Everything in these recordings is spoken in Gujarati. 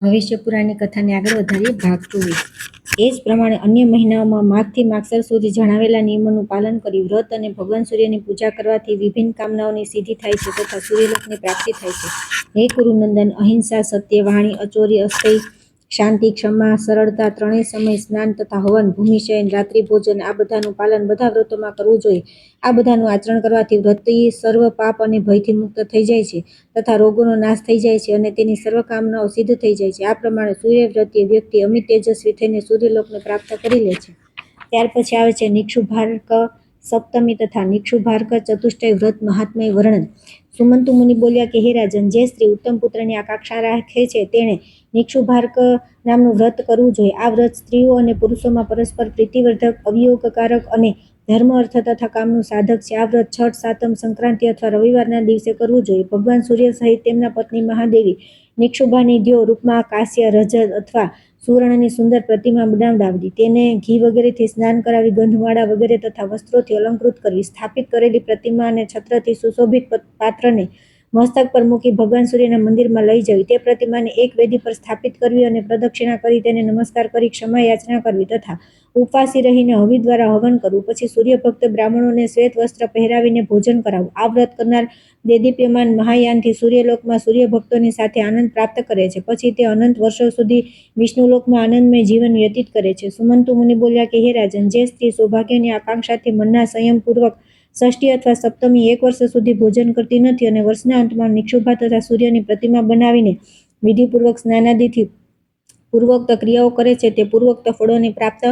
ભવિષ્ય પુરાણની કથાને આગળ વધારીએ. ભાગ 24. એ જ પ્રમાણે અન્ય મહિનાઓમાં માઘથી માગસર સુધી જણાવેલા નિયમોનું પાલન કરી વ્રત અને ભગવાન સૂર્યની પૂજા કરવાથી વિભિન્ન કામનાઓની સિદ્ધિ થાય છે તથા સૂર્યલોકની પ્રાપ્તિ થાય છે. હે કુરુનંદન, અહિંસા, સત્ય, વાણી, અચૌર્ય, અસ્થૈ, શાંતિ, ક્ષમા, સરળતા, ત્રણેય સમય સ્નાન તથા હવન, ભૂમિશયન, રાત્રિ ભોજન આ બધાનું પાલન બધા વ્રતોમાં કરવું જોઈએ. આ બધાનું આચરણ કરવાથી વ્રતી સર્વ પાપ અને ભયથી મુક્ત થઈ જાય છે તથા રોગોનો નાશ થઈ જાય છે અને તેની સર્વ કામનાઓ સિદ્ધ થઈ જાય છે. આ પ્રમાણે સૂર્યવ્રતીય વ્યક્તિ અમિત તેજસ્વી થઈને સૂર્યલોકને પ્રાપ્ત કરી લે છે. ત્યાર પછી આવે છે નિક્ષુભાર્ક સપ્તમી તથા નિક્ષુભાર્ક ચતુષ્ટય વ્રત મહાત્મય વર્ણન. સુમંતુ મુનિ બોલ્યા કે હે રાજન, જે સ્ત્રી ઉત્તમ પુત્રની આકાંક્ષા રાખે છે તેણે નિક્ષુભાર્ક નામનું વ્રત કરવું જોઈએ. આ વ્રત સ્ત્રીઓ અને પુરુષોમાં પરસ્પર પ્રીતિવર્ધક, અવિયોગકારક અને ધર્મ, અર્થ તથા કામનું સાધક છે. આ વ્રત છઠ, સાતમ, સંક્રાંતિ અથવા રવિવારના દિવસે કરવું જોઈએ. ભગવાન સૂર્ય સહિત તેમના પત્ની મહાદેવી નિક્ષુભાની દ્યો રૂપમાં કાંસ્ય, રજત અથવા સુવર્ણની સુંદર પ્રતિમા બનાવડાવી, તેને ઘી વગેરેથી સ્નાન કરાવી, ગંધમાળા વગેરે તથા વસ્ત્રોથી અલંકૃત કરવી. સ્થાપિત કરેલી પ્રતિમા અને છત્રથી સુશોભિત પાત્રને મસ્તક પર મૂકી ભગવાન સૂર્યના મંદિરમાં લઈ જવી. તે પ્રતિમાને એક વેદી પર સ્થાપિત કરવી અને પ્રદક્ષિણા કરી તેને નમસ્કાર કરી ક્ષમા યાચના કરવી તથા ઉપવાસી રહીને હવિ દ્વારા હવન કરવું. પછી સૂર્યભક્ત બ્રાહ્મણોને શ્વેત વસ્ત્ર પહેરાવીને ભોજન કરાવવું. આ વ્રત કરનાર દેદીપ્યમાન મહાયાનથી સૂર્યલોકમાં સૂર્યભક્તોની સાથે આનંદ પ્રાપ્ત કરે છે. પછી તે અનંત વર્ષો સુધી વિષ્ણુલોકમાં આનંદમય જીવન વ્યતીત કરે છે. સુમંતુ મુનિ બોલ્યા કે હે રાજન, જે સ્ત્રી સૌભાગ્યની આકાંક્ષાથી મનના સંયમપૂર્વક ષષ્ઠી અથવા સપ્તમી 1 વર્ષ સુધી ભોજન કરતી નથી અને વર્ષના અંતમાં નિક્ષુભા તથા સૂર્યની પ્રતિમા બનાવીને વિધિપૂર્વક સ્નાનાદિથી પૂર્વોક્ત ક્રિયાઓ કરે છે, તે પૂર્વોક્ત ફળોને પ્રાપ્ત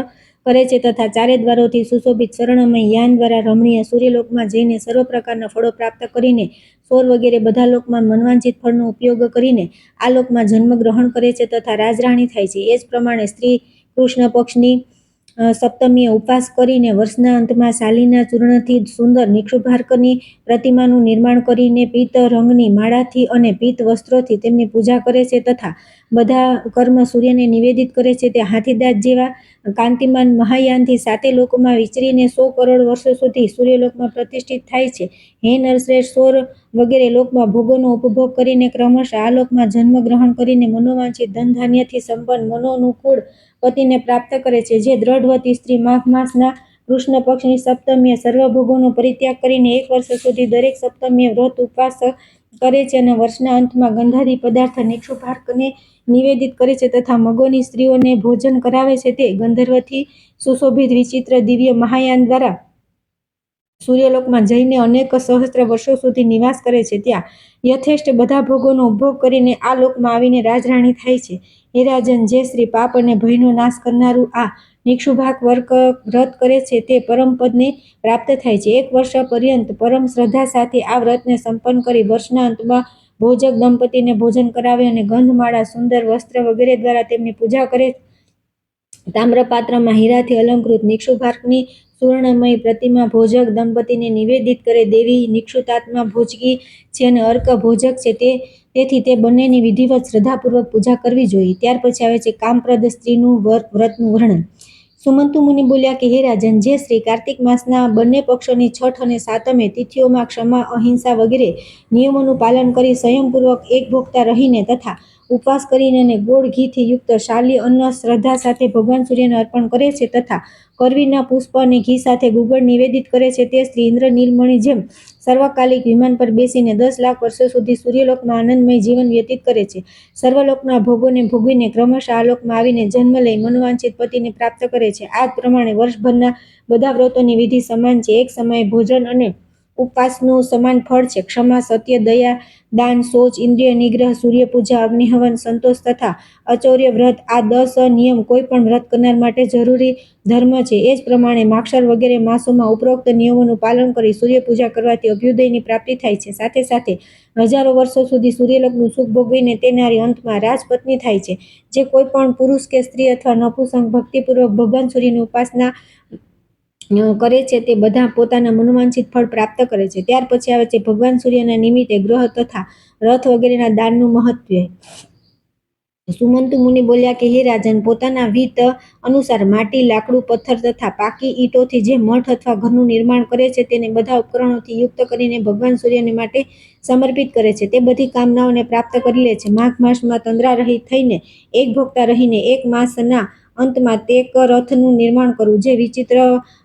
કરે છે તથા ચારે દ્વારોથી સુશોભિત શરણમય યાન દ્વારા રમણીય સૂર્યલોકમાં જઈને સર્વ પ્રકારના ફળો પ્રાપ્ત કરીને સોર વગેરે બધા લોકમાં મનવાંછિત ફળનો ઉપયોગ કરીને આ લોકમાં જન્મ ગ્રહણ કરે છે તથા રાજરાણી થાય છે. એ જ પ્રમાણે સ્ત્રી કૃષ્ણ પક્ષની સપ્તમીએ ઉપવાસ કરીને વર્ષના અંતમાં શાલીના ચૂર્ણથી સુંદર નિક્ષુભાર્કની પ્રતિમાનું નિર્માણ કરીને પીત રંગની માળાથી અને પીત વસ્ત્રોથી તેમની પૂજા કરે છે તથા બધા કર્મ સૂર્યને નિવેદિત કરે છે. તે હાથીદાંત જેવા કાંતિમાન મહાયાનથી સાતે લોકોમાં વિચરીને 100 કરોડ વર્ષો સુધી સૂર્યલોકમાં પ્રતિષ્ઠિત થાય છે. હે નરશ્રેષ્ઠ, સોર વગેરે લોકમાં ભોગોનો ઉપભોગ કરીને ક્રમશઃ આ લોકમાં જન્મ ગ્રહણ કરીને મનોવાંછિત ધન ધાન્યથી સંપન્ન મનોનુકૂળ પતિને પ્રાપ્ત કરે છે. જે દ્રઢવતી સ્ત્રી માઘ માસના કૃષ્ણ પક્ષની સપ્તમીએ સર્વ ભોગોનો પરિત્યાગ કરીને 1 વર્ષ સુધી દરેક સપ્તમીએ વ્રત ઉપવાસ કરે છે અને વર્ષના અંતમાં ગંધાદી પદાર્થ નિક્ષુભાર્કને નિવેદિત કરે છે તથા મગોની સ્ત્રીઓને ભોજન કરાવે છે, તે ગંધર્વથી સુશોભિત વિચિત્ર દિવ્ય મહાયાન દ્વારા સૂર્યલોકમાં જઈને અનેક સહસ્ત્ર વર્ષો સુધી નિવાસ કરે છે. ત્યાં યથેષ્ટ બધા ભોગોનો ઉપભોગ કરીને આ લોકમાં આવીને રાજરાણી થાય છે. હે રાજન, જે સ્ત્રી પાપ અને ભયનો નાશ કરનારું આ નિક્ષુભાર્ક વ્રત કરે છે તે પરમપદને પ્રાપ્ત થાય છે. 1 વર્ષ પર્યંત પરમ શ્રદ્ધા સાથે આ વ્રતને સંપન્ન કરી વર્ષના અંતમાં ભોજક દંપતીને ભોજન કરાવે અને ગંધમાળા, સુંદર વસ્ત્ર વગેરે દ્વારા તેમની પૂજા કરે. તામ્રપાત્રમાં હીરાથી અલંકૃત નિક્ષુભાર્કની સુવર્ણમય પ્રતિમા ભોજક દંપતીને નિવેદિત કરે. દેવી નિક્ષુતાત્મા ભોજકી છે અને અર્ક ભોજક છે, તેથી તે બંનેની વિધિવત શ્રદ્ધાપૂર્વક પૂજા કરવી જોઈએ. ત્યાર પછી આવે છે કામપ્રદ સ્ત્રીનું વ્રતનું વર્ણન. સુમંતુ મુનિ બોલ્યા કે હે રાજન, જે સ્ત્રી કાર્તિક માસના બંને પક્ષોની છઠ અને સાતમે તિથિઓમાં ક્ષમા, અહિંસા વગેરે નિયમોનું પાલન કરી સંયમપૂર્વક એકભોગતા રહીને તથા ઉપવાસ કરીને અને ગોળ ઘીથી યુક્ત શાલી અન્ન શ્રદ્ધા સાથે ભગવાન સૂર્યને અર્પણ કરે છે તથા કરવીના પુષ્પ અને ઘી સાથે ગુગળ નિવેદિત કરે છે, તે સ્ત્રી ઇન્દ્ર નીલમણિ જેમ સર્વકાલિક વિમાન પર બેસીને 10 લાખ વર્ષો સુધી સૂર્યલોકમાં આનંદમય જીવન વ્યતીત કરે છે. સર્વલોકના ભોગોને ભોગવીને ક્રમશઃ આ લોકમાં આવીને જન્મ લઈ મનવાંછિત પતિને પ્રાપ્ત કરે છે. આ જ પ્રમાણે વર્ષભરના બધા વ્રતોની વિધિ સમાન છે. એક સમયે ભોજન અને ઉપવાસનું સમાન ફળ છે. ક્ષમા, સત્ય, દયા, દાન, શૌચ, ઇન્દ્રિય નિગ્રહ, સૂર્યપૂજા, અગ્નિહવન, સંતોષ તથા અચૌર્ય વ્રત આ 10 નિયમ કોઈ પણ વ્રત કરનાર માટે જરૂરી ધર્મ છે. એ જ પ્રમાણે માગશર વગેરે માસોમાં ઉપરોક્ત નિયમોનું પાલન કરી સૂર્યપૂજા કરવાથી અભ્યુદયની પ્રાપ્તિ થાય છે. સાથે સાથે હજારો વર્ષો સુધી સૂર્યલોકનું સુખ ભોગવીને તે નારી અંતમાં રાજપત્ની થાય છે. જે કોઈ પણ પુરુષ કે સ્ત્રી અથવા નપુંસક ભક્તિપૂર્વક ભગવાન સૂર્યની ઉપાસના કરે છે તે બધા પોતાના મનોવાંછિત ફળ પ્રાપ્ત કરે છે. ત્યાર પછી આવે છે ભગવાન સૂર્યના નિમિત્તે ગ્રહ તથા રથ વગેરેના દાનનું મહત્વ. સુમંતુ મુનિ બોલ્યા કે હે રાજન, પોતાના વિત્ત અનુસાર માટી, લાકડું, પથ્થર તથા પાકી ઈંટોથી જે મઠ અથવા ઘરનું નિર્માણ કરે છે તેને બધા ઉપકરણોથી યુક્ત કરીને ભગવાન સૂર્યને માટે સમર્પિત કરે છે. તે બધી કામનાઓને પ્રાપ્ત કરી લે છે. માઘ માસમાં તંદ્રારહિત થઈને એક ભોગતા રહીને એક માસના અંતમાં તે રથનું નિર્માણ કરવું, જે વિચિત્ર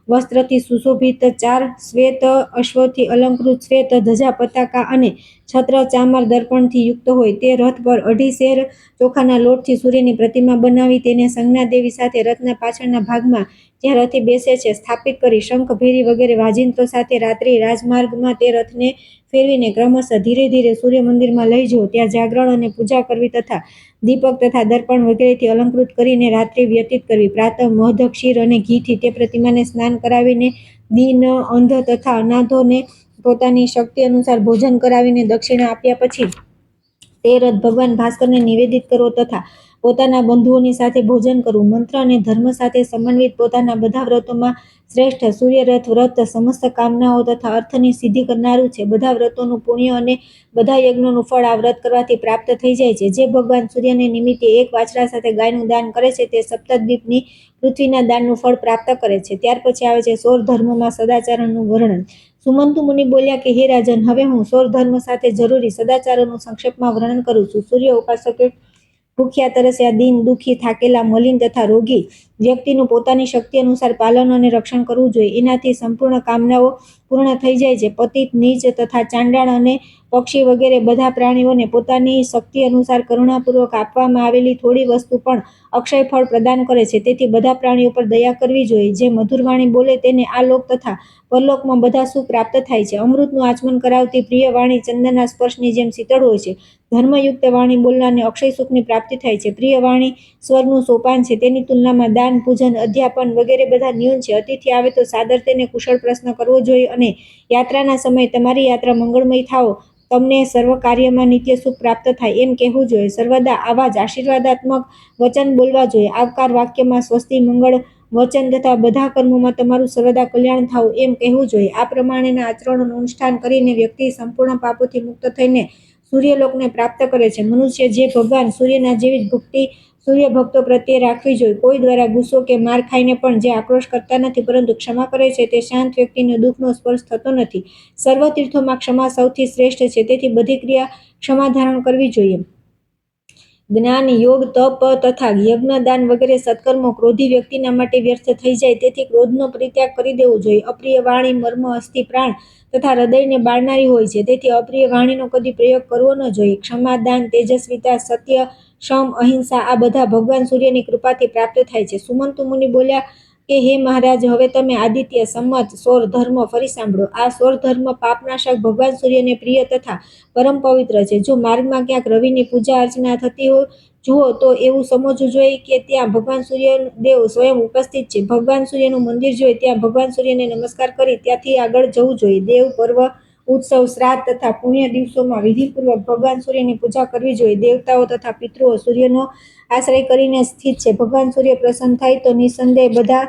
વસ્ત્રથી સુશોભિત, 4 શ્વેત અશ્વથી અલંકૃત, શ્વેત ધજા, પતાકા અને છત્ર ચામર દર્પણથી યુક્ત હોય. તે રથ પર 2.5 સેર ચોખાના લોટથી સૂર્યની પ્રતિમા બનાવી તેને સંજ્ઞાદેવી સાથે રથના પાછળના ભાગમાં જ્યાં રથી બેસે છે સ્થાપિત કરી શંખ, ભેરી વગેરે વાજિંત્રો સાથે રાત્રિ રાજમાર્ગમાં તે રથને ફેરવીને ક્રમશઃ ધીરે ધીરે સૂર્ય મંદિરમાં લઈ જવો. ત્યાં જાગરણ અને પૂજા કરવી તથા દીપક તથા દર્પણ વગેરેથી અલંકૃત કરીને રાત્રિ વ્યતીત કરવી. પ્રાતઃ મધ, ક્ષીર અને ઘીથી તે પ્રતિમાને સ્નાન કરાવીને દીન, અંધ તથા અનાથોને પોતાની શક્તિ અનુસાર ભોજન કરાવીને દક્ષિણા આપ્યા પછી તે રથ ભગવાન ભાસ્કરને નિવેદિત કરવો તથા પોતાના બંધુઓની સાથે ભોજન કરવું. મંત્ર અને ધર્મ સાથે સમન્વિત પોતાના બધા વ્રતોમાં શ્રેષ્ઠ સૂર્યરથ વ્રત સમસ્ત કામનાઓ તથા અર્થની સિદ્ધિ કરનારું છે. બધા વ્રતોનું પુણ્ય અને બધા યજ્ઞોનું ફળ આ વ્રત કરવાથી પ્રાપ્ત થઈ જાય છે. જે ભગવાન સૂર્યને નિમિત્તે એક વાછડા સાથે ગાયનું દાન કરે છે તે સપ્તદ્વીપની પૃથ્વીના દાનનું ફળ પ્રાપ્ત કરે છે. ત્યાર પછી આવે છે સૌર ધર્મમાં સદાચારનું વર્ણન. સુમંતુ મુનિ બોલ્યા કે હે રાજન, હવે હું સૌર ધર્મ સાથે જરૂરી સદાચારોનું સંક્ષેપમાં વર્ણન કરું છું. સૂર્ય ઉપાસકે ભૂખ્યા, તરસ્યા, દીન, દુઃખી, થાકેલા, મલિન તથા રોગી વ્યક્તિનું પોતાની શક્તિ અનુસાર પાલન અને રક્ષણ કરવું જોઈએ. એનાથી સંપૂર્ણ કામનાઓ પૂર્ણ થઈ જાય છે. પતિત, નીચ તથા ચાંડાળ અને પક્ષી વગેરે બધા પ્રાણીઓને પોતાની શક્તિ અનુસાર કરુણાપૂર્વક આપવામાં આવેલી થોડી વસ્તુ પણ અક્ષય ફળ પ્રદાન કરે છે. તેથી બધા પ્રાણીઓ પર દયા કરવી જોઈએ. જે મધુર વાણી બોલે તેને આ લોક તથા પરલોકમાં બધા સુખ પ્રાપ્ત થાય છે. અમૃતનું આચમન કરાવતી પ્રિય વાણી ચંદનના સ્પર્શની જેમ શીતળ હોય છે. ધર્મયુક્ત વાણી બોલનારને અક્ષય સુખની પ્રાપ્તિ થાય છે. પ્રિય વાણી સ્વર્ગનું સોપાન છે. તેની તુલનામાં દાન, પૂજન, અધ્યાપન વગેરે બધા ન્યૂન છે. અતિથિ આવે તો સાદર તેને કુશળ પ્રશ્ન કરવો જોઈએ અને યાત્રાના સમયે તમારી યાત્રા મંગળમય થાઓ, તમને સર્વ કાર્યમાં નિત્ય સુખ પ્રાપ્ત થાય એમ કહેવું જોઈએ. સર્વદા આવા જ આશીર્વાદાત્મક વચન બોલવા જોઈએ. આવકાર વાક્યમાં સ્વસ્તિ, મંગળ વચન તથા બધા કર્મોમાં તમારું સર્વદા કલ્યાણ થાવું એમ કહેવું જોઈએ. આ પ્રમાણેના આચરણોનું અનુષ્ઠાન કરીને વ્યક્તિ સંપૂર્ણ પાપોથી મુક્ત થઈને સૂર્યલોકને પ્રાપ્ત કરે છે. મનુષ્ય જે ભગવાન સૂર્યના જેવી જ ભક્તિ સૂર્ય ભક્તો પ્રત્યે રાખવી જોઈએ. કોઈ દ્વારા ગુસ્સો કે માર ખાઈને પણ જે આક્રોશ કરતા નથી પરંતુ ક્ષમા કરે છે તે શાંત વ્યક્તિને દુઃખનો સ્પર્શ થતો નથી. સર્વ તીર્થોમાં ક્ષમા સૌથી શ્રેષ્ઠ છે. તેથી બધી ક્રિયા ક્ષમા ધારણ કરવી જોઈએ. જ્ઞાન, યોગ, તપ તથા યજ્ઞ, દાન વગેરે સત્કર્મો ક્રોધી વ્યક્તિના માટે વ્યર્થ થઈ જાય. તેથી ક્રોધનો પરિત્યાગ કરી દેવો જોઈએ. અપ્રિય વાણી મર્મ, અસ્થિ, પ્રાણ તથા હૃદયને બાળનારી હોય છે. તેથી અપ્રિય વાણીનો કદી પ્રયોગ કરવો ન જોઈએ. ક્ષમા, દાન, તેજસ્વીતા, સત્ય, શમ, અહિંસા આ બધા ભગવાન સૂર્યની કૃપાથી પ્રાપ્ત થાય છે. સુમંતુ મુનિ બોલ્યા કે હે મહારાજ, હવે તમે આદિત્ય, સંમત, સૌર ધર્મ ફરી સાંભળો. આ સૌર ધર્મ પાપનાશક ભગવાન સૂર્યને પ્રિય તથા પરમ પવિત્ર છે. જો માર્ગમાં ક્યાંક રવિની પૂજા અર્ચના થતી જુઓ તો એવું સમજવું જોઈએ કે ત્યાં ભગવાન સૂર્યદેવ સ્વયં ઉપસ્થિત છે. ભગવાન સૂર્યનું મંદિર જોઈ ત્યાં ભગવાન સૂર્યને નમસ્કાર કરી ત્યાંથી આગળ જવું જોઈએ. દેવ, પર્વ, ઉત્સવ, શ્રાદ્ધ તથા પુણ્ય દિવસોમાં વિધિપૂર્વક ભગવાન સૂર્યની પૂજા કરવી જોઈએ. દેવતાઓ તથા પિતૃઓ સૂર્યનો આશ્રય કરીને સ્થિત છે. ભગવાન સૂર્ય પ્રસન્ન થાય તો નિસંદેહ બધા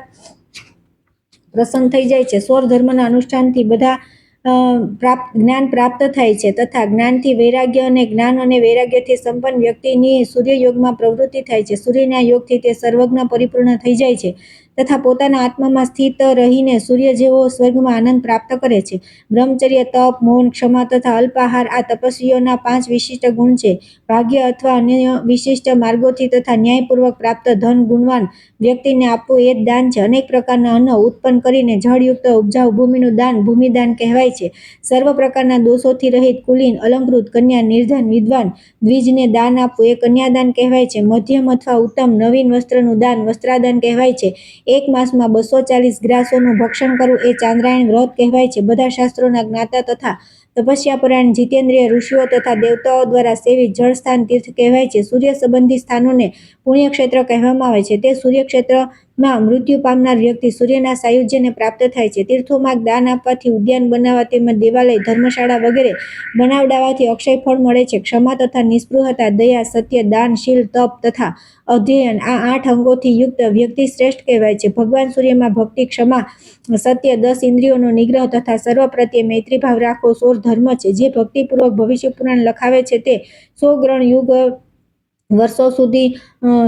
પ્રસન્ન થઈ જાય છે. સૌર ધર્મના અનુષ્ઠાનથી બધા જ્ઞાન પ્રાપ્ત થાય છે તથા જ્ઞાનથી વૈરાગ્ય અને જ્ઞાન અને વૈરાગ્યથી સંપન્ન વ્યક્તિની સૂર્યયોગમાં પ્રવૃત્તિ થાય છે. સૂર્યના યોગથી તે સર્વજ્ઞ પરિપૂર્ણ થઈ જાય છે તથા પોતાના આત્મામાં સ્થિત રહીને સૂર્ય જેવો સ્વર્ગમાં આનંદ પ્રાપ્ત કરે છે. બ્રહ્મચર્ય, તપ, મૌન, ક્ષમા તથા અલ્પાહાર આ તપસ્વીઓના 5 વિશિષ્ટ ગુણ છે. ભાગ્ય અથવા અન્ય વિશિષ્ટ માર્ગોથી તથા ન્યાયપૂર્વક પ્રાપ્ત ધન ગુણવાન વ્યક્તિને આપવું એ જ દાન છે. અનેક પ્રકારના અન્ન ઉત્પન્ન કરીને જળયુક્ત ઉપજાઉ ભૂમિનું દાન ભૂમિદાન કહેવાય છે. સર્વ પ્રકારના દોષોથી રહિત, કુલીન, અલંકૃત કન્યા, નિર્ધન, વિદ્વાન દ્વિજને દાન આપવું એ કન્યાદાન કહેવાય છે. મધ્યમ અથવા ઉત્તમ નવીન વસ્ત્રનું દાન વસ્ત્રાદાન કહેવાય છે. એક માસમાં 240 ગ્રાસોનું ભક્ષણ કરવું એ ચાંદ્રાયણ વ્રત કહેવાય છે. બધા શાસ્ત્રોના જ્ઞાતા તથા તપસ્યાપરાયણ જીતેન્દ્રિય ઋષિઓ તથા દેવતાઓ દ્વારા સેવિત જળસ્થાન તીર્થ કહેવાય છે. સૂર્ય સંબંધી સ્થાનોને પુણ્યક્ષેત્ર કહેવામાં આવે છે. તે સૂર્યક્ષેત્રમાં મૃત્યુ પામનાર વ્યક્તિ સૂર્યના સાયુજ્યને પ્રાપ્ત થાય છે. તીર્થોમાં દાન આપવાથી, ઉદ્યાન બનાવવા તેમજ દેવાલય, ધર્મશાળા વગેરે બનાવડાવવાથી અક્ષય ફળ મળે છે. ક્ષમા તથા નિસ્પૃહતા, દયા, સત્ય, દાન, શીલ, તપ તથા અધ્યયન આ 8 અંગોથી યુક્ત વ્યક્તિ શ્રેષ્ઠ કહેવાય છે. ભગવાન સૂર્યમાં ભક્તિ, ક્ષમા, સત્ય, 10 ઇન્દ્રિયોનો નિગ્રહ તથા સર્વ પ્રત્યે મૈત્રીભાવ રાખવો સૌર ધર્મ છે. જે ભક્તિપૂર્વક ભવિષ્ય પુરાણ લખાવે છે તે 100 ગ્રહણ યુગ વર્ષો સુધી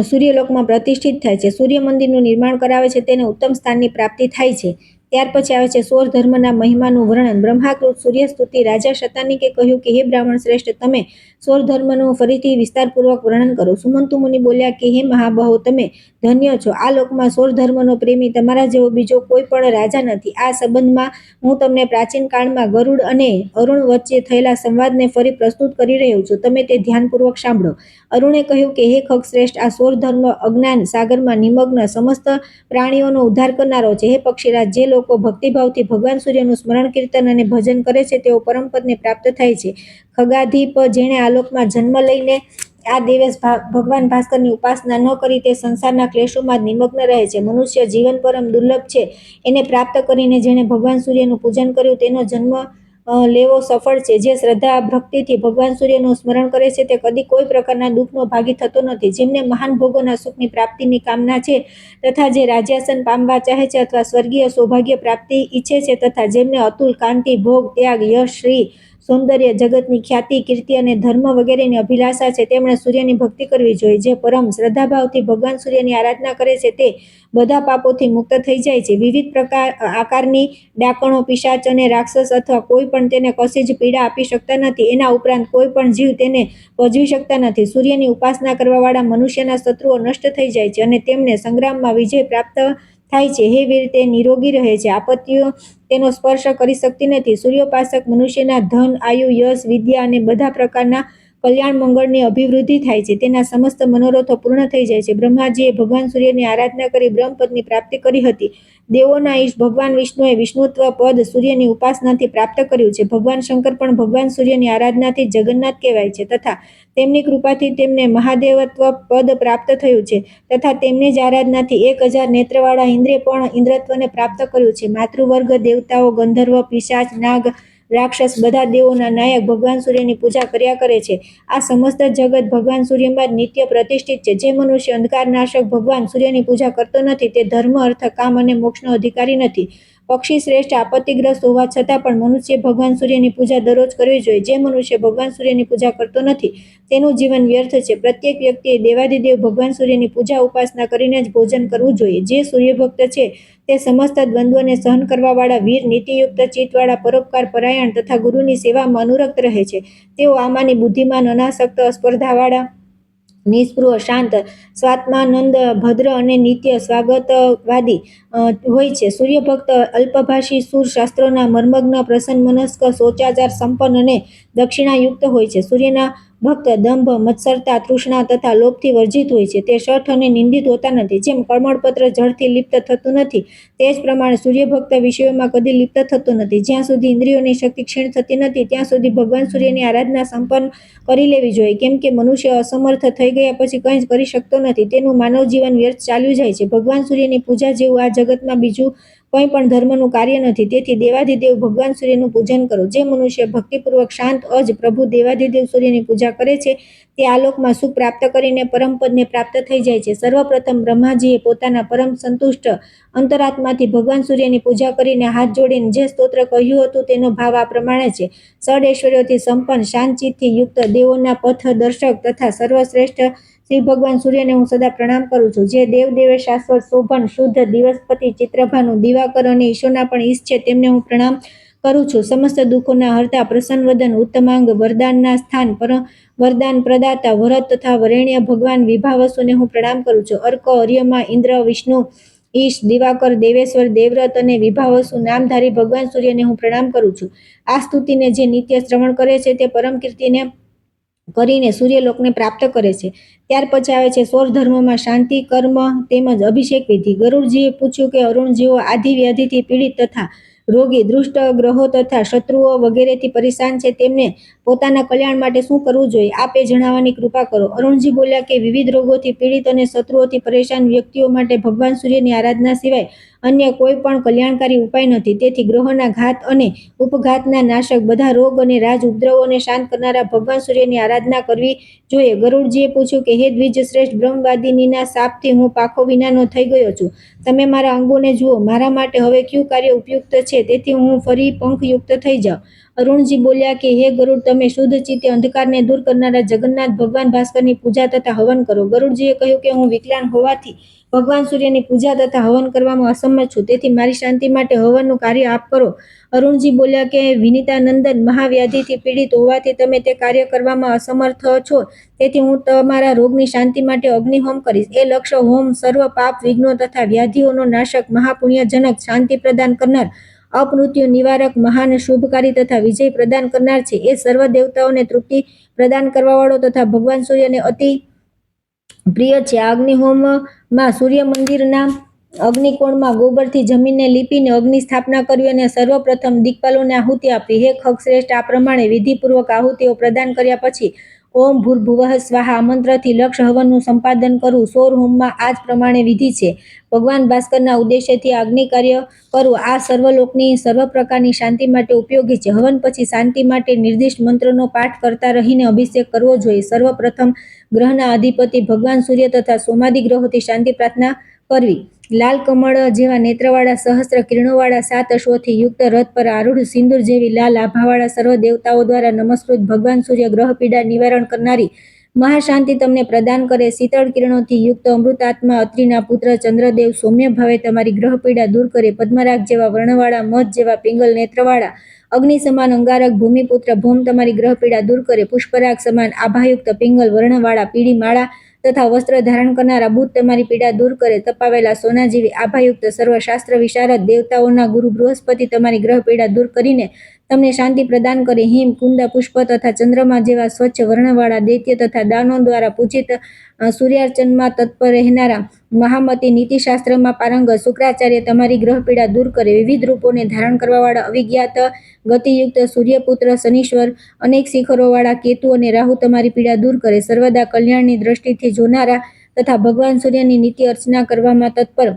સૂર્યલોકમાં પ્રતિષ્ઠિત થાય છે. સૂર્ય મંદિરનું નિર્માણ કરાવે છે તેને ઉત્તમ સ્થાનની પ્રાપ્તિ થાય છે. ત્યાર પછી આવે છે સૌર ધર્મના મહિમાનું વર્ણન. બ્રહ્માકૃત સૂર્ય સ્તુતિ. રાજા શતાનીકે કહ્યું કે હે બ્રાહ્મણ શ્રેષ્ઠ, તમે સૌર ધર્મનું ફરીથી વિસ્તારપૂર્વક વર્ણન કરો. સુમંતુ મુનિ બોલ્યા કે હે મહાબાહો, તમે ધન્ય છો. આ લોકમાં સૌર ધર્મનો પ્રેમી તમારા જેવો બીજો કોઈ પણ રાજા નથી. આ સંબંધમાં હું તમને પ્રાચીન કાળમાં ગરુડ અને અરુણ વચ્ચે થયેલા સંવાદને ફરી પ્રસ્તુત કરી રહ્યો છું. તમે તે ધ્યાનપૂર્વક સાંભળો. અરુણે કહ્યું કે હે ખગશ્રેષ્ઠ, આ સૌર ધર્મ અજ્ઞાન સાગરમાં નિમગ્ન સમસ્ત પ્રાણીઓનો ઉદ્ધાર કરનારો છે. હે પક્ષીરાજ, જે લોકો ભક્તિભાવથી ભગવાન સૂર્યનું સ્મરણ, કીર્તન અને ભજન કરે છે તેઓ પરમપદને પ્રાપ્ત થાય છે. ખગાધિપ, જેણે આલોકમાં જન્મ લઈને આ દિવસ ભગવાન ભાસ્કરની ઉપાસના ન કરી તે સંસારના ક્લેશોમાં જ નિમગ્ન રહે છે. મનુષ્ય જીવન પરમ દુર્લભ છે. એને પ્રાપ્ત કરીને જેણે ભગવાન સૂર્યનું પૂજન કર્યું તેનો જન્મ લેવો સફળ છે. જે શ્રદ્ધા ભક્તિથી ભગવાન સૂર્યનું સ્મરણ કરે છે તે કદી કોઈ પ્રકારના દુઃખનો ભાગી થતો નથી. જેમને મહાન ભોગોના સુખની પ્રાપ્તિની કામના છે તથા જે રાજ્યાસન પામવા ચાહે છે અથવા સ્વર્ગીય સૌભાગ્ય પ્રાપ્તિ ઈચ્છે છે તથા જેમને અતુલ કાંતિ, ભોગ, ત્યાગ, યશ, શ્રી, સૌંદર્ય, જગતની ખ્યાતિ, કીર્તિ અને ધર્મ વગેરેની અભિલાષા છે તેમણે સૂર્યની ભક્તિ કરવી જોઈએ. જે પરમ શ્રદ્ધાભાવથી ભગવાન સૂર્યની આરાધના કરે છે તે બધા પાપોથી મુક્ત થઈ જાય છે. વિવિધ આકારની ડાકણો, પિશાચ અને રાક્ષસ અથવા કોઈ પણ તેને કશી જ પીડા આપી શકતા નથી. એના ઉપરાંત કોઈ પણ જીવ તેને પજવી શકતા નથી. સૂર્યની ઉપાસના કરવાવાળા મનુષ્યના શત્રુઓ નષ્ટ થઈ જાય છે અને તેમને સંગ્રામમાં વિજય પ્રાપ્ત થાય છે. હે વીર, તે નિરોગી રહે છે. આપત્તિઓ તેનો સ્પર્શ કરી શકતી નથી. સૂર્યોપાસક મનુષ્યના ધન, આયુ, યશ, વિદ્યા અને બધા પ્રકારના કલ્યાણ મંગળની અભિવૃદ્ધિ થાય છે. તેના સમસ્ત મનોરથો પૂર્ણ થઈ જાય છે. બ્રહ્માજીએ ભગવાન સૂર્યની આરાધના કરી બ્રહ્મપદની પ્રાપ્તિ કરી હતી. દેવોના ઈશ ભગવાન વિષ્ણુએ વિષ્ણુત્વ પદ સૂર્યની ઉપાસનાથી પ્રાપ્ત કર્યું છે. ભગવાન શંકર પણ ભગવાન સૂર્યની આરાધનાથી જગન્નાથ કહેવાય છે તથા તેમની કૃપાથી તેમને મહાદેવત્વ પદ પ્રાપ્ત થયું છે તથા તેમની જ આરાધનાથી 1000 નેત્રવાળા ઇન્દ્રે પણ ઇન્દ્રત્વને પ્રાપ્ત કર્યું છે. માતૃવર્ગ, દેવતાઓ, ગંધર્વ, પિશાચ, નાગ, રાક્ષસ બધા દેવોના નાયક ભગવાન સૂર્યની પૂજા કર્યા કરે છે. આ સમસ્ત જગત ભગવાન સૂર્યમાં જ નિત્ય પ્રતિષ્ઠિત છે. જે મનુષ્ય અંધકારનાશક ભગવાન સૂર્યની પૂજા કરતો નથી તે ધર્મ, અર્થ, કામ અને મોક્ષનો અધિકારી નથી. પક્ષી શ્રેષ્ઠ, આપત્તિગ્રસ્ત હોવા છતાં પણ મનુષ્ય ભગવાન સૂર્યની પૂજા દરરોજ કરવી જોઈએ. જે મનુષ્ય ભગવાન સૂર્યની પૂજા કરતો નથી તેનું જીવન વ્યર્થ છે. પ્રત્યેક વ્યક્તિએ દેવાધિદેવ ભગવાન સૂર્યની પૂજા ઉપાસના કરીને જ ભોજન કરવું જોઈએ. જે સૂર્યભક્ત છે તે સમસ્ત દ્વંદ્વોને સહન કરવાવાળા વીર, નીતિયુક્ત ચિત્તવાળા, પરોપકાર પરાયણ તથા ગુરુની સેવામાં અનુરક્ત રહે છે. તેઓ આમાંની બુદ્ધિમાન, અનાસક્ત, અસ્પર્ધાવાળા, નિસ્પૃહ, શાંત, સ્વાત્માનંદ, ભદ્ર અને નિત્ય સ્વાગતવાદી હોય છે. સૂર્યભક્ત અલ્પભાષી, શૂર, શાસ્ત્રોના મર્મજ્ઞ, પ્રસન્નમનસ્ક, શૌચાચાર સંપન્ન અને દક્ષિણાયુક્ત હોય છે. સૂર્યના ભક્ત દંભ, મત્સરતા, તૃષ્ણા તથા લોભથી વર્જિત હોય છે. તે શઠ અને નિંદિત હોતા નથી. જેમ કમળપત્ર જળથી લિપ્ત થતું નથી તે જ પ્રમાણે સૂર્યભક્ત વિષયોમાં કદી લિપ્ત થતો નથી. જ્યાં સુધી ઇન્દ્રિયોની શક્તિ ક્ષીણ થતી નથી ત્યાં સુધી ભગવાન સૂર્યની આરાધના સંપન્ન કરી લેવી જોઈએ. કેમ કે મનુષ્ય અસમર્થ થઈ ગયા પછી કંઈ જ કરી શકતો નથી. તેનું માનવ જીવન વ્યર્થ ચાલ્યું જાય છે. ભગવાન સૂર્યની પૂજા જેવું આ જગતમાં બીજું કંઈ પણ ધર્મનું કાર્ય નથી. તેથી દેવાધિદેવ ભગવાન સૂર્યનું પૂજન કરો. જે મનુષ્ય ભક્તિપૂર્વક શાંત અજ પ્રભુ દેવાધિદેવ સૂર્યની પૂજા કરે છે તે આલોકમાં સુખ પ્રાપ્ત કરીને પરમપદને પ્રાપ્ત થઈ જાય છે. સર્વપ્રથમ બ્રહ્માજીએ પોતાના પરમ સંતુષ્ટ અંતરાત્માથી ભગવાન સૂર્યની પૂજા કરીને હાથ જોડીને જે સ્તોત્ર કહ્યું હતું તેનો ભાવ આ પ્રમાણે છે. ષડ ઐશ્વર્યોથી સંપન્ન, શાંતચિત્તથી યુક્ત, દેવોના પથ દર્શક તથા સર્વશ્રેષ્ઠ શ્રી ભગવાન સૂર્યને હું સદા પ્રણામ કરું છું. જે દેવ દેવે શાશ્વત, શોભન, શુદ્ધ, દિવસપતિ, ચિત્રભાનુ, દિવાકર અને ઈશોના પણ ઈશ છે તેમને હું પ્રણામ કરું છું. સમસ્ત દુઃખોના હર્તા, પ્રસન્ન વદન, ઉત્તમાંગ, વરદાનના સ્થાન, વરદાન પ્રદાતા, વરદ તથા વરેણ્ય ભગવાન વિભાવસુને હું પ્રણામ કરું છું. અર્ક, અર્યમા, ઇન્દ્ર, વિષ્ણુ, ઈશ, દિવાકર, દેવેશ્વર, દેવવ્રત અને વિભાવસુ નામધારી ભગવાન સૂર્યને હું પ્રણામ કરું છું. આ સ્તુતિને જે નિત્ય શ્રવણ કરે છે તે પરમ કીર્તિને કરીને સૂર્યલોકને પ્રાપ્ત કરે છે. ત્યાર પછી આવે છે સૌર ધર્મમાં શાંતિ, કર્મ તેમજ અભિષેક વિધિ. ગરુડજીએ પૂછ્યું કે અરુણ, જેઓ આદિ વ્યાધિથી પીડિત તથા રોગી, દુષ્ટ ગ્રહો તથા શત્રુઓ વગેરેથી પરેશાન છે તેમને પોતાના કલ્યાણ માટે શું કરવું જોઈએ? આપ એ જણાવવાની કૃપા કરો. અરુણજી બોલ્યા કે વિવિધ રોગોથી પીડિત અને શત્રુઓથી પરેશાન વ્યક્તિઓ માટે ભગવાન સૂર્યની આરાધના સિવાય અન્ય કોઈ પણ કલ્યાણકારી ઉપાય નથી. તેથી ગ્રહોના ઘાત અને ઉપઘાતના નાશક, બધા રોગ અને રાજ ઉપદ્રવોને શાંત કરનારા ભગવાન સૂર્યની આરાધના કરવી જોઈએ. ગરુડજીએ પૂછ્યું કે હે દ્વિજ શ્રેષ્ઠ, બ્રહ્મવાદિનીના શાપથી હું પાખો વિનાનો થઈ ગયો છું. તમે મારા અંગોને જુઓ. મારા માટે હવે કયું કાર્ય ઉપયુક્ત છે તેથી હું ફરી પંખયુક્ત થઈ જાઉં? અરુણજી બોલ્યા કે હે ગરુડ, તમે શુદ્ધ ચિત્તે અંધકારને દૂર કરનારા જગન્નાથ ભગવાન ભાસ્કરની પૂજા તથા હવન કરો. ગરુડજીએ કહ્યું કે હું વિકલાંગ હોવાથી ભગવાન સૂર્યની પૂજા તથા હવન કરવામાં અસમર્થ છું, તેથી મારી શાંતિ માટે હવનનું કાર્ય આપ કરો. અરુણજી બોલ્યા કે વિનીતાનંદન, મહાવ્યાધિથી પીડિત હોવાથી તમે તે કાર્ય કરવામાં અસમર્થ છો, તેથી હું તમારા રોગની શાંતિ માટે અગ્નિહોમ કરીશ. એ લક્ષ હોમ સર્વ પાપ, વિઘ્નો તથા વ્યાધિઓનો નાશક, મહાપુણ્યજનક, શાંતિ પ્રદાન કરનાર, અપમૃત્યુ નિવારક, મહાન શુભકારી તથા વિજય પ્રદાન કરનાર છે. એ સર્વ દેવતાઓને તૃપ્તિ પ્રદાન કરવાવાળો તથા ભગવાન સૂર્યને અતિ પ્રિય છે. આ અગ્નિહોમમાં સૂર્ય મંદિરના અગ્નિકોણમાં ગોબરથી જમીનને લીપીને અગ્નિ સ્થાપના કરવી અને સર્વપ્રથમ દિક્પાલોને આહુતિ આપવી. હે ખગશ્રેષ્ઠ, આ પ્રમાણે વિધિપૂર્વક આહુતિઓ પ્રદાન કર્યા પછી ઓમ ભૂર્ભુવઃ સ્વાહા આ મંત્રથી લક્ષ હવનનું સંપાદન કરવું. સૌર હોમમાં આ જ પ્રમાણે વિધિ છે. ભગવાન ભાસ્કરના ઉદ્દેશ્યથી આ અગ્નિ કાર્ય કરવું આ સર્વલોકની સર્વ પ્રકારની શાંતિ માટે ઉપયોગી છે. હવન પછી શાંતિ માટે નિર્દિષ્ટ મંત્રનો પાઠ કરતા રહીને અભિષેક કરવો જોઈએ. સર્વપ્રથમ ગ્રહના અધિપતિ ભગવાન સૂર્ય તથા સોમાદિ ગ્રહોથી શાંતિ પ્રાર્થના કરવી. લાલ કમળ જેવા નેત્રવાળા, સહસ્ત્ર કિરણોવાળા, 7 અશ્વોથી યુક્ત રથ પર આરૂઢ, સિંદૂર જેવી લાલ આભાવાળા, સર્વ દેવતાઓ દ્વારા નમસ્કૃત ભગવાન સૂર્ય ગ્રહ પીડા નિવારણ કરનારી મહાશાંતિ તમને પ્રદાન કરે. શીતળ કિરણોથી યુક્ત અમૃતાત્મા અત્રિના પુત્ર ચંદ્રદેવ સૌમ્ય ભાવે તમારી ગ્રહ પીડા દૂર કરે. પદ્મરાગ જેવા વર્ણવાળા, મધ જેવા પિંગલ નેત્રવાળા, અગ્નિ સમાન અંગારક ભૂમિપુત્ર ભૌમ તમારી ગ્રહ પીડા દૂર કરે. પુષ્પરાગ સમાન આભાયુક્ત પિંગલ વર્ણવાળા, પીળી માળા તથા વસ્ત્ર ધારણ કરનારા બુધ તમારી પીડા દૂર કરે. તપાવેલા સોના જેવી આભાયુક્ત સર્વશાસ્ત્ર વિશારદ દેવતાઓના ગુરુ બૃહસ્પતિ તમારી ગ્રહ પીડા દૂર કરીને તમને શાંતિ પ્રદાન કરે. હિમ, કુંદ, પુષ્પ તથા ચંદ્રમા જેવા સ્વચ્છ વર્ણવાળા, દૈત્ય તથા દાનો દ્વારા પૂજિત, સૂર્યાર્ચનમાં તત્પર રહેનારા, મહામતી, નીતિશાસ્ત્રમાં પારંગત શુક્રાચાર્ય તમારી ગ્રહ પીડા દૂર કરે. વિવિધ રૂપોને ધારણ કરવાવાળા અવિજ્ઞાત ગતિયુક્ત સૂર્યપુત્ર શનીશ્વર, અનેક શિખરોવાળા કેતુ અને રાહુ તમારી પીડા દૂર કરે. સર્વદા કલ્યાણની દ્રષ્ટિથી જોનારા તથા ભગવાન સૂર્યની નિત્ય અર્ચના કરવામાં તત્પર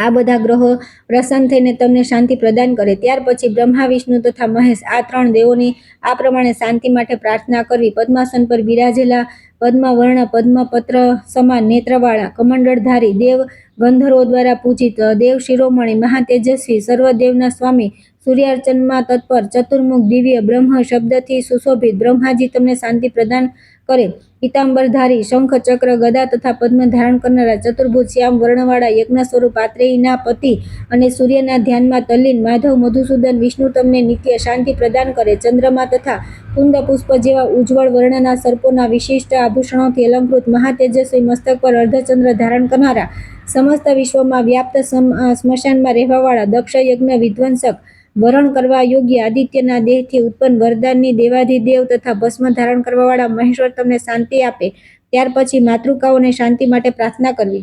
આ બધા ગ્રહો પ્રસન્ન થઈને તમને શાંતિ પ્રદાન કરે. ત્યાર પછી બ્રહ્મા, વિષ્ણુ તથા મહેશ આ 3 દેવોની આ પ્રમાણે શાંતિ માટે પ્રાર્થના કરવી. પદ્માસન પર બિરાજેલા, પદ્મવર્ણ, પદ્મપત્ર સમાન નેત્રવાળા, કમંડળધારી દેવ, ગંધર્વો દ્વારા પૂજિત દેવ શિરોમણી, મહાતેજસ્વી, સર્વદેવના સ્વામી, સૂર્યાર્ચનમાં તત્પર, ચતુર્મુખ, દિવ્ય બ્રહ્મ શબ્દથી સુશોભિત બ્રહ્માજી તમને શાંતિ પ્રદાન કરે. પીતાંબરધારી, શંખ, ચક્ર, ગદા તથા પદ્મ ધારણ કરનારા, ચતુર્ભુજ શ્યામ વર્ણવાળા, યજ્ઞ સ્વરૂપ આત્રેયીના પતિ અને સૂર્યના ધ્યાનમાં તલ્લીન, માધવ, મધુસૂદન, વિષ્ણુ તમને નિત્ય શાંતિ પ્રદાન કરે. ચંદ્રમા તથા કુંદ પુષ્પ જેવા ઉજ્જવળ વર્ણના સર્પોના વિશિષ્ટ આભૂષણોથી અલંકૃત, મહાતેજસ્વી, મસ્તક પર અર્ધચંદ્ર ધારણ કરનારા, સમસ્ત વિશ્વમાં વ્યાપ્ત, સ્મશાનમાં રહેવાવાળા, દક્ષ યજ્ઞ વિધ્વંસક, વરણ કરવા યોગ્ય, આદિત્યના દેહથી ઉત્પન્ન, વરદાનની દેવાધિદેવ તથા ભસ્મ ધારણ કરવાવાળા મહેશ્વર તમને શાંતિ આપે. ત્યાર પછી માતૃકાઓને શાંતિ માટે પ્રાર્થના કરવી.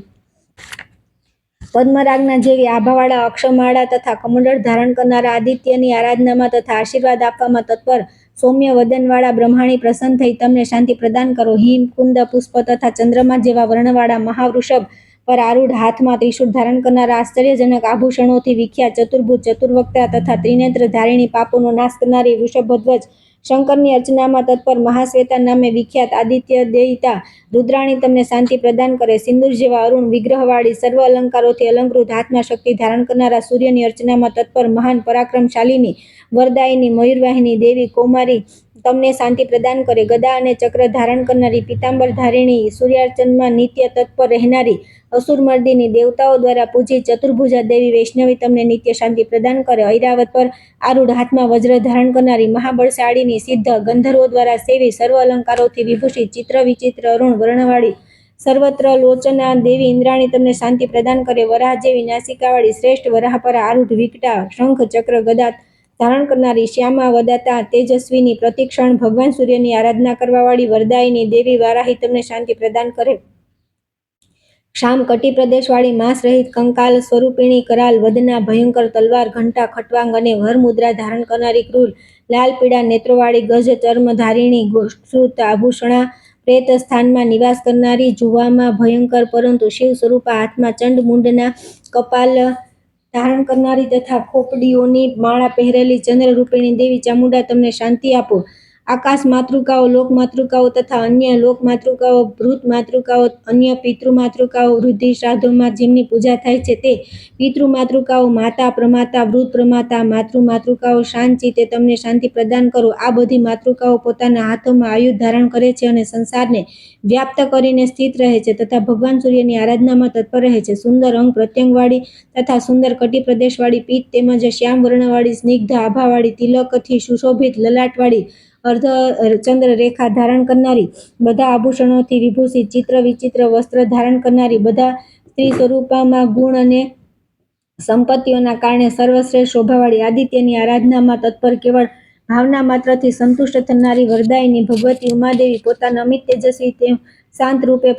પદ્મરાગના જેવી આભાવાળા, અક્ષમાળા તથા કમંડળ ધારણ કરનારા, આદિત્યની આરાધનામાં તથા આશીર્વાદ આપવામાં તત્પર, સૌમ્ય વદનવાળા બ્રહ્માણી પ્રસન્ન થઈ તમને શાંતિ પ્રદાન કરો. હિમ, કુંદ, પુષ્પ તથા ચંદ્રમા જેવા વર્ણવાળા, મહાવૃષભ પર આરૂઢ, હાથમાં ત્રિશૂળ ધારણ કરનારા, આશ્ચર્યજનક આભૂષણોથી વિખ્યાત, ચતુર્ભુજ, ચતુર્વક્તા તથા ત્રિનેત્ર ધારિણી, પાપોનો નાશ કરનારી, વૃષભધ્વજ, શંકરની અર્ચનામાં તત્પર, મહાશ્વેતા નામે વિખ્યાત, આદિત્ય દયિતા રુદ્રાણી તમને શાંતિ પ્રદાન કરે. સિંદૂર જેવા અરુણ વિગ્રહવાળી, સર્વ અલંકારોથી અલંકૃત, હાથમાં શક્તિ ધારણ કરનારા, સૂર્યની અર્ચનામાં તત્પર, મહાન પરાક્રમશાલિની, વરદાયિની, મયુરવાહિની દેવી કૌમારી તમને શાંતિ પ્રદાન કરે. ગદા અને ચક્ર ધારણ કરનારી, પીતાંબર ધારિણી, સૂર્યાર્ચનમાં નિત્ય તત્પર રહેનારી, અસુરમર્દિની, દેવતાઓ દ્વારા પૂજિત, ચતુર્ભુજા દેવી વૈષ્ણવી તમને નિત્ય શાંતિ પ્રદાન કરે. ઐરાવત પર આરૂઢ, હાથમાં વજ્ર ધારણ કરનારી, મહાબળશાળીની, સિદ્ધ, ગંધર્વો દ્વારા સેવી, સર્વ અલંકારોથી વિભૂષિત, ચિત્ર વિચિત્ર અરુણ વર્ણવાળી, સર્વત્ર લોચના દેવી ઇન્દ્રાણી તમને શાંતિ પ્રદાન કરે. વરાહ જેવી નાસિકાવાળી, શ્રેષ્ઠ, વરાહ પર આરૂઢ, વિકટા, શંખ, ચક્ર, ગદા ધારણ કરનારી, શ્યામા વદાતા તેજસ્વીની, પ્રતિક્ષણ ભગવાન સૂર્યની આરાધના કરવાવાળી, વરદાયિની દેવી વારાહી તમને શાંતિ પ્રદાન કરે. ક્ષામ કટી પ્રદેશવાળી, માંસ રહિત, કંકાલ સ્વરૂપિણી, કરાલ વદના, ભયંકર તલવાર, ઘંટા, ખટવાંગ અને વરમુદ્રા ધારણ કરનારી, ક્રૂર, લાલ પીળા નેત્રોવાળી, ગજ ચર્મ ધારિણી, શ્રુત આભૂષણા, પ્રેત સ્થાનમાં નિવાસ કરનારી, જુવામાં ભયંકર પરંતુ શિવ સ્વરૂપા, હાથમાં ચંડ મુંડના કપાલ ધારણ કરનારી તથા ખોપડીઓની માળા પહેરેલી, ચંદ્ર રૂપિણી દેવી ચામુંડા તમને શાંતિ આપો. આકાશ માતૃકાઓ, લોક માતૃકાઓ તથા અન્ય લોક માતૃકાઓ, ભૃત માતૃકાઓ, અન્ય પિતૃ માતૃકાઓ, વૃદ્ધિ શ્રાદ્ધોમાં જેમની પૂજા થાય છે તે પિતૃ માતૃકાઓ, માતા પ્રમાતા, વૃદ્ધ પ્રમાતા, માતૃ માતૃકાઓ શાંત ચિત્તે તમને શાંતિ પ્રદાન કરો. આ બધી માતૃકાઓ પોતાના હાથોમાં આયુધ ધારણ કરે છે અને સંસારને વ્યાપ્ત કરીને સ્થિત રહે છે તથા ભગવાન સૂર્યની આરાધનામાં તત્પર રહે છે. સુંદર અંગ પ્રત્યંગવાળી તથા સુંદર કટી પ્રદેશવાળી પીઠ તેમજ શ્યામ વર્ણવાળી સ્નિગ્ધ આભાવાળી તિલકથી સુશોભિત લલાટવાળી અર્ધચંદ્ર રેખા ધારણ કરનારી, બધા આભૂષણોથી વિભૂષિત ચિત્ર વિચિત્ર વસ્ત્ર ધારણ કરનારી, બધા સ્ત્રી સ્વરૂપમાં ગુણ અને સંપત્તિઓના કારણે સર્વશ્રેષ્ઠ શોભાવાળી, આદિત્યની આરાધનામાં તત્પર, કેવળ ભાવના માત્રથી સંતુષ્ટ થનારી વરદાયિની ભગવતી ઉમાદેવી પોતાના અમિત તેજસ્વી તેમ શાંત રૂપે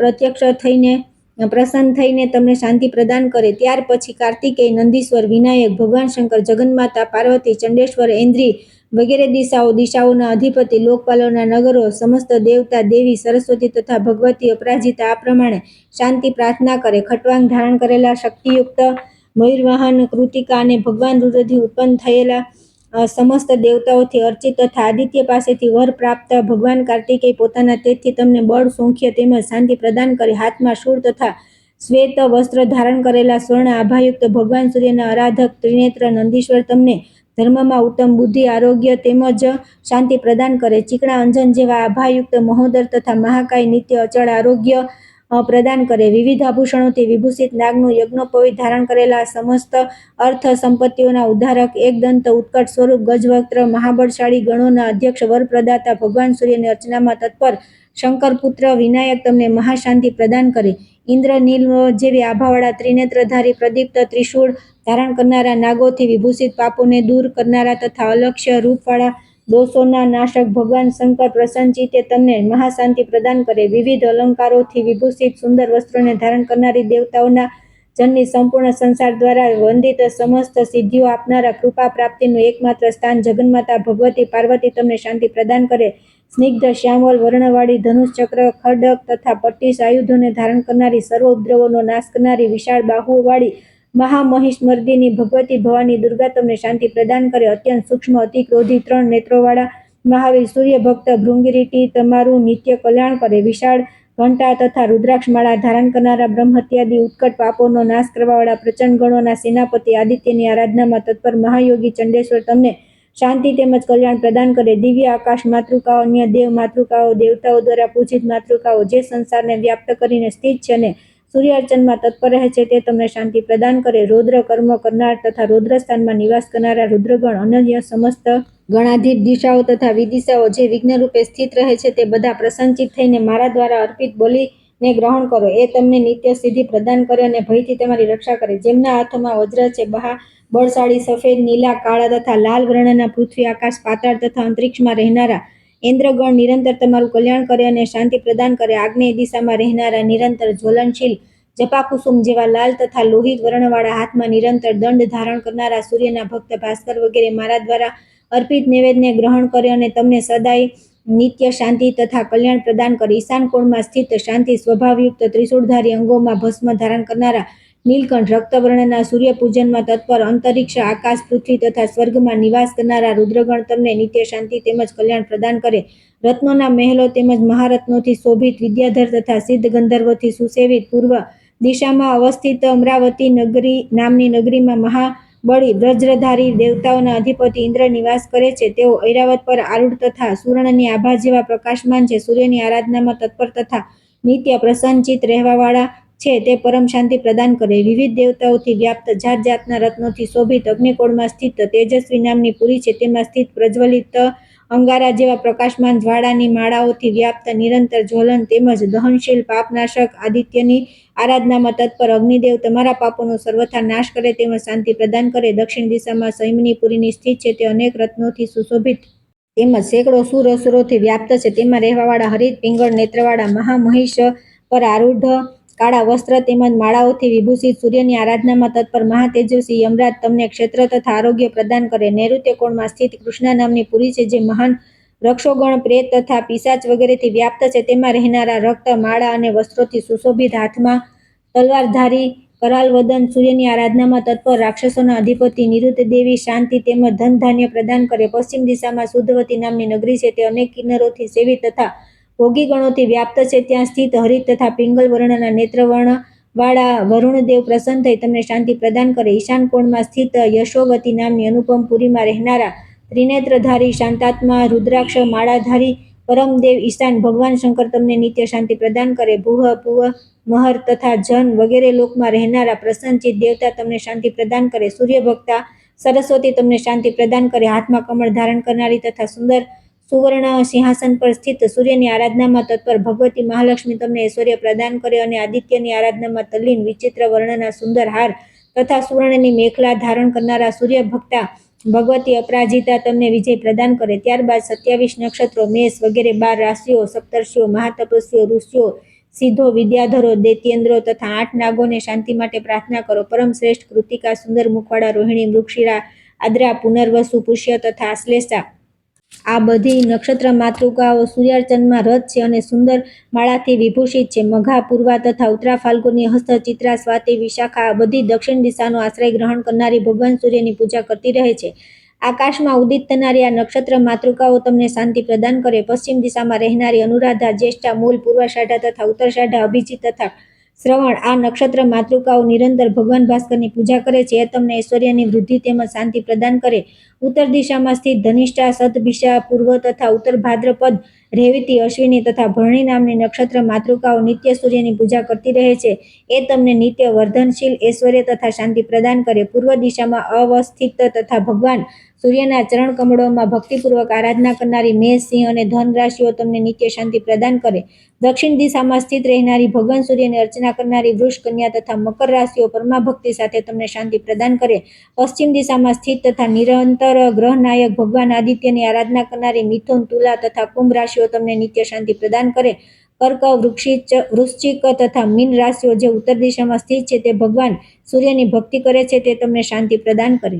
પ્રસન્ન થઈને તમને શાંતિ પ્રદાન કરે. ત્યાર પછી કાર્તિકેય, નંદીશ્વર, વિનાયક, ભગવાન શંકર, જગન્માતા પાર્વતી, ચંડેશ્વર, ઐન્દ્રી વગેરે દિશાઓના અધિપતિ, લોકપાલોના નગરો, સમસ્ત દેવતા દેવી, સરસ્વતી તથા ભગવતી અપરાજિતા આ પ્રમાણે શાંતિ પ્રાર્થના કરે. ખટવાંગ ધારણ કરેલા શક્તિયુક્ત મયુરવાહન કૃતિકા અને ભગવાન રુદ્રથી ઉત્પન્ન થયેલા સમસ્ત દેવતાઓથી અર્ચિત તથા આદિત્ય પાસેથી વર પ્રાપ્ત ભગવાન કાર્તિકેય પોતાના તેજથી તમને બળ, સૌખ્ય તેમજ શાંતિ પ્રદાન કરે. હાથમાં શૂળ તથા શ્વેત વસ્ત્ર ધારણ કરેલા સ્વર્ણ આભાયુક્ત ભગવાન સૂર્યના આરાધક ત્રિનેત્ર નંદીશ્વર તમને ધર્મમાં ઉત્તમ બુદ્ધિ, આરોગ્ય તેમજ શાંતિ પ્રદાન કરે. ચીકણા અંજન જેવા આભાયુક્ત મહોદર તથા મહાકાય નિત્ય અચળ આરોગ્ય પ્રદાન કરે. વિવિધ આભૂષણોથી વિભૂષિત નાગનું યજ્ઞોપવીત ધારણ કરેલા સમસ્ત અર્થ સંપત્તિઓના ઉદ્ધારક, એકદંત ઉત્કટ સ્વરૂપ, ગજવક્ત્ર, મહાબળશાળી ગણોના અધ્યક્ષ, વર પ્રદાતા ભગવાન સૂર્યની અર્ચનામાં તત્પર શંકરપુત્ર વિનાયક તમને મહાશાંતિ પ્રદાન કરે. ઇન્દ્ર નીલ જેવી આભાવાળા ત્રિનેત્રધારી પ્રદીપ્ત ત્રિશૂળ ધારણ કરનારા, નાગોથી વિભૂષિત, પાપોને દૂર કરનારા તથા અલક્ષ્ય રૂપવાળા, દોષોના નાશક ભગવાન શંકર પ્રસન્ન ચિત્તે તમને મહાશાંતિ પ્રદાન કરે. વિવિધ અલંકારોથી વિભૂષિત સુંદર વસ્ત્રોને ધારણ કરનારી, દેવતાઓના જનની, સંપૂર્ણ સંસાર દ્વારા વંદિત, સમસ્ત સિદ્ધિઓ આપનારા, કૃપા પ્રાપ્તિનું એકમાત્ર સ્થાન જગન્માતા ભગવતી પાર્વતી તમને શાંતિ પ્રદાન કરે. સ્નિગ્ધ શ્યામલ વર્ણવાળી, ધનુષ ચક્ર ખડગ તથા પટ્ટીસ આયુધોને ધારણ કરનારી, સર્વ ઉપદ્રવોનો નાશ કરનારી, વિશાળ બાહુઓવાળી મહામહિષમર્દિની ભગવતી ભવાની દુર્ગા તમને શાંતિ પ્રદાન કરે. અત્યંત સૂક્ષ્મ, અતિ ક્રોધી, 3 નેત્રોવાળા મહાવીર સૂર્ય ભક્ત ભૃંગરીટી તમારું નિત્ય કલ્યાણ કરે. વિશાળ ઘંટા તથા રુદ્રાક્ષમાળા ધારણ કરનારા, બ્રહ્મહત્યાદિ ઉત્કટ પાપોનો નાશ કરવાવાળા, પ્રચંડ ગણોના સેનાપતિ, આદિત્યની આરાધનામાં તત્પર મહાયોગી ચંડેશ્વર તમને શાંતિ તેમજ કલ્યાણ પ્રદાન કરે. દિવ્ય આકાશ માતૃકાઓ, અન્ય દેવ માતૃકાઓ, દેવતાઓ દ્વારા પૂજિત માતૃકાઓ, જે સંસારને વ્યાપ્ત કરીને સ્થિત છે અને સૂર્યાર્ચનમાં તત્પર રહે છે તે તમને શાંતિ પ્રદાન કરે. રૌદ્ર કર્મ કરનાર તથા રૌદ્ર સ્થાનમાં નિવાસ કરનારા રુદ્રગણ, અનન્ય સમસ્ત ગણાધીપ દિશાઓ તથા વિદિશાઓ જે વિઘ્નરૂપે સ્થિત રહે છે તે બધા પ્રસન્નચિત્ત થઈને મારા દ્વારા અર્પિત બલિને ગ્રહણ કરો. એ તમને નિત્ય સિદ્ધિ પ્રદાન કરે અને ભયથી તમારી રક્ષા કરે. જેમના હાથોમાં વજ્ર છે, બળશાળી સફેદ, નીલા, કાળા તથા લાલ વર્ણના, પૃથ્વી, આકાશ, પાતાળ તથા અંતરિક્ષમાં રહેનારા ઇન્દ્રગણ નિરંતર તમારું કલ્યાણ કરે અને શાંતિ પ્રદાન કરે. આગ્નેય દિશામાં રહેનારા નિરંતર જ્વલનશીલ જપાકુસુમ જેવા લાલ તથા લોહિત વર્ણવાળા, હાથમાં નિરંતર દંડ ધારણ કરનારા સૂર્યના ભક્ત ભાસ્કર વગેરે મારા દ્વારા અર્પિત નૈવેદ્યને ગ્રહણ કરે અને તમને સદાય નિત્ય શાંતિ તથા કલ્યાણ પ્રદાન કરે. ઈશાન કોણમાં સ્થિત શાંતિ સ્વભાવયુક્ત ત્રિશૂળધારી, અંગોમાં ભસ્મ ધારણ કરનારા નીલકંઠ રક્તવર્ણના, સૂર્ય પૂજનમાં તત્પર, અંતરિક્ષ, આકાશ, પૃથ્વી તથા સ્વર્ગમાં નિવાસ કરનારા રુદ્રગણ તમને નિત્ય શાંતિ તેમજ કલ્યાણ પ્રદાન કરે. રત્નોના મહેલો તેમજ મહારત્નોથી શોભિત, વિદ્યાધર તથા સિદ્ધ ગંધર્વોથી સુસેવિત, પૂર્વ દિશામાં અવસ્થિત અમરાવતી નામની નગરીમાં મહાબળી વજ્રધારી દેવતાઓના અધિપતિ ઇન્દ્ર નિવાસ કરે છે. તેઓ ઐરાવત પર આરૂઢ તથા સુવર્ણની આભા જેવા પ્રકાશમાન છે. સૂર્યની આરાધનામાં તત્પર તથા નિત્ય પ્રસન્નચિત્ત રહેવાવાળા છે તે પરમ શાંતિ પ્રદાન કરે. વિવિધ દેવતાઓથી વ્યાપ્ત, જાત જાતના રત્નોથી શોભિત, અગ્નિકોણમાં સ્થિત તેજસ્વી નામની પુરી છે. તેમાં સ્થિત પ્રજ્વલિત અંગારા જેવા પ્રકાશમાન, જ્વાળાની માળાઓથી વ્યાપ્ત, નિરંતર જ્વલન તેમજ દહનશીલ, પાપનાશક, આદિત્યની આરાધનામાં તત્પર અગ્નિદેવ તમારા પાપોનો સર્વથા નાશ કરે તેમજ શાંતિ પ્રદાન કરે. દક્ષિણ દિશામાં સંયમની પુરીની સ્થિત છે. તે અનેક રત્નોથી સુશોભિત તેમજ સેંકડો સુર અસુરોથી વ્યાપ્ત છે. તેમાં રહેવાવાળા હરિત પિંગળ નેત્રવાળા મહામહિષ પર આરૂઢ, કાળા વસ્ત્ર તેમજ માળાઓથી વિભૂષિત, સૂર્યની આરાધનામાં તત્પર મહાતેજસ્વી યમરાજ તમને ક્ષેત્ર તથા આરોગ્ય પ્રદાન કરે. નૈઋત્ય કોણમાં સ્થિત કૃષ્ણા નામની પુરી છે જે મહાન રક્ષોગણ, પ્રેત તથા પિશાચ વગેરેથી વ્યાપ્ત છે. તેમાં રહેનારા રક્ત, માળા અને વસ્ત્રોથી સુશોભિત, હાથમાં તલવારધારી કરાલ વદન, સૂર્યની આરાધનામાં તત્પર, રાક્ષસોના અધિપતિ, નિરુત દેવી, શાંતિ તેમજ ધન ધાન્ય પ્રદાન કરે. પશ્ચિમ દિશામાં શુદ્ધવતી નામની નગરી છે, તે અનેક કિન્નરોથી સેવિત તથા ભોગી ગણોથી વ્યાપ્ત છે. ત્યાં સ્થિત હરિત તથા પિંગલ વર્ણના નેત્રવર્ણ વાળા વરુણદેવ પ્રસન્ન થઈ તમને શાંતિ પ્રદાન કરે. ઈશાન કોણમાં સ્થિત યશોવતી નામની અનુપમ પુરીમાં રહેનારા ત્રિનેત્રધારી શાંતાત્મા રુદ્રાક્ષ માળાધારી પરમદેવ ઈશાન ભગવાન શંકર તમને નિત્ય શાંતિ પ્રદાન કરે. ભૂહ, પુવ, મહર તથા જન વગેરે લોકમાં રહેનારા પ્રસન્નચિત્ત દેવતા તમને શાંતિ પ્રદાન કરે. સૂર્ય ભક્તા સરસ્વતી તમને શાંતિ પ્રદાન કરે. હાથમાં કમળ ધારણ કરનારી તથા સુંદર સુવર્ણ સિંહાસન પર સ્થિત સૂર્યની આરાધનામાં તત્પર ભગવતી મહાલક્ષ્મી તમને ઐશ્વર્ય પ્રદાન કરે. અને આદિત્યની આરાધનામાં તલ્લીન વિચિત્ર વર્ણના સુંદર હાર તથા સુવર્ણની મેખલા ધારણ કરનારા સૂર્ય ભક્તા ભગવતી અપરાજિતા તમને વિજય પ્રદાન કરે. ત્યારબાદ 27 નક્ષત્રો, મેષ વગેરે 12 રાશિઓ, સપ્તર્ષિઓ, મહાતપસ્વીઓ, ઋષિઓ, સિદ્ધો, વિદ્યાધરો, દૈત્યેન્દ્રો તથા 8 નાગોને શાંતિ માટે પ્રાર્થના કરો. પરમ શ્રેષ્ઠ કૃતિકા, સુંદર મુખવાળા, રોહિણી, મૃગશિરા, આદ્રા, પુનર્વસુ, પુષ્ય તથા આશ્લેષા આ બધી નક્ષત્ર માતૃકાઓ સૂર્યાર્ચનમાં રત છે અને સુંદર માળાથી વિભૂષિત છે. મઘા, પૂર્વા તથા ઉત્તરા, ફાલ્ગુની, હસ્ત, ચિત્રા, સ્વાતિ, વિશાખા આ બધી દક્ષિણ દિશાનો આશ્રય ગ્રહણ કરનારી ભગવાન સૂર્યની પૂજા કરતી રહે છે. આકાશમાં ઉદિત થનારી આ નક્ષત્ર માતૃકાઓ તમને શાંતિ પ્રદાન કરે. પશ્ચિમ દિશામાં રહેનારી અનુરાધા, જ્યેષ્ઠા, મૂલ, પૂર્વાષાઢા તથા ઉત્તરાષાઢા, અભિજીત તથા શ્રવણ આ નક્ષત્ર માતૃકાઓ નિરંતર ભગવાન ભાસ્કરની પૂજા કરે છે. એ તમને ઐશ્વર્યની વૃદ્ધિ તેમજ શાંતિ પ્રદાન કરે. ઉત્તર દિશામાં સ્થિત ધનિષ્ઠા, શતભિષા, પૂર્વ તથા ઉત્તર ભાદ્રપદ, રેવતી, અશ્વિની તથા ભરણી નામની નક્ષત્ર માતૃકાઓ નિત્ય સૂર્યની પૂજા કરતી રહે છે. એ તમને નિત્ય વર્ધનશીલ ઐશ્વર્ય તથા શાંતિ પ્રદાન કરે. પૂર્વ દિશામાં અવસ્થિત તથા ભગવાન સૂર્યના ચરણ કમળોમાં ભક્તિપૂર્વક આરાધના કરનારી મેષ, સિંહ અને ધન રાશિઓ તમને નિત્ય શાંતિ પ્રદાન કરે. દક્ષિણ દિશામાં સ્થિત રહેનારી ભગવાન સૂર્યની અર્ચના કરનારી વૃષ, કન્યા તથા મકર રાશિઓ પરમાભક્તિ સાથે તમને શાંતિ પ્રદાન કરે. પશ્ચિમ દિશામાં સ્થિત તથા નિરંતર ગ્રહનાયક ભગવાન આદિત્યની આરાધના કરનારી મિથુન, તુલા તથા કુંભ રાશિઓ તમને નિત્ય શાંતિ પ્રદાન કરે. કર્ક, વૃશ્ચિક તથા મીન રાશિઓ જે ઉત્તર દિશામાં સ્થિત છે તે ભગવાન સૂર્યની ભક્તિ કરે છે તે તમને શાંતિ પ્રદાન કરે.